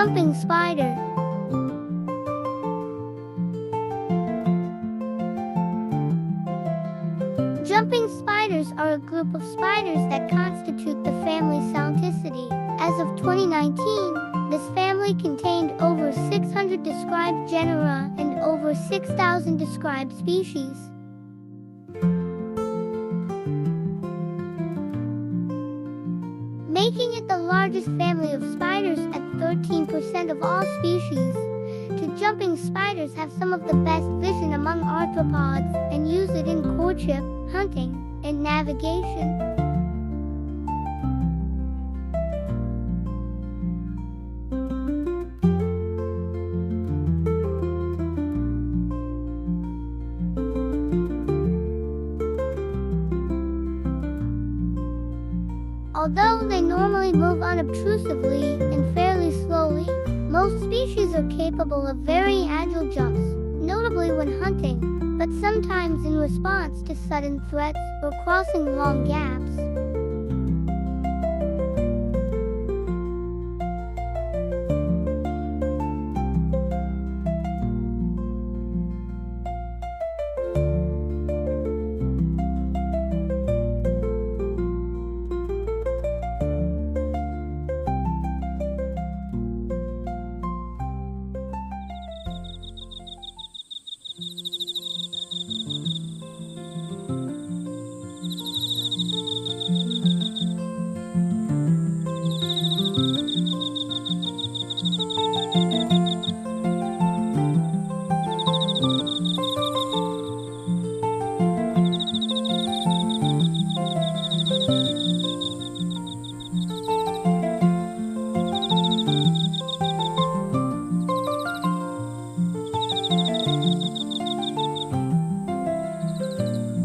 Jumping spider. Jumping spiders are a group of spiders that constitute the family Salticidae. As of 2019, this family contained over 600 described genera and over 6,000 described species. Making it the largest family of spiders at 13% of all species. Jumping spiders have some of the best vision among arthropods and use it in courtship, hunting, and navigation. Although they normally move unobtrusively and fairly slowly, most species are capable of very agile jumps, notably when hunting, but sometimes in response to sudden threats or crossing long gaps.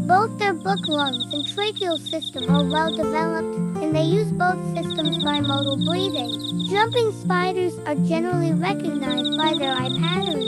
Both their book lungs and tracheal system are well developed, and they use both systems bimodal breathing. Jumping spiders are generally recognized by their eye pattern.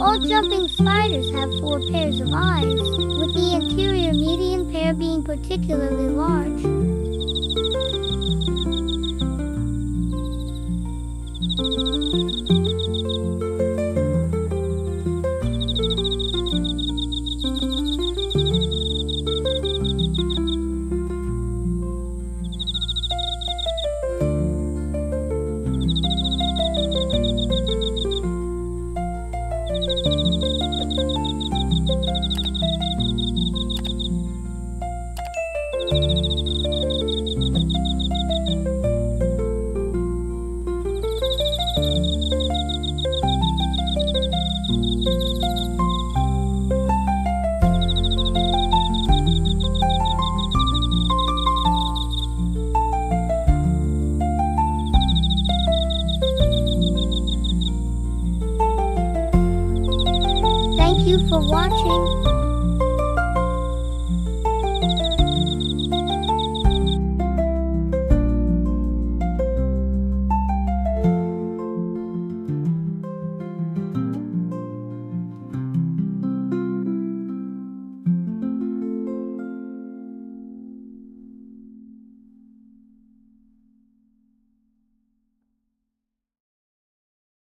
All jumping spiders have 4 pairs of eyes, with the anterior median pair being particularly large. Thank you for watching.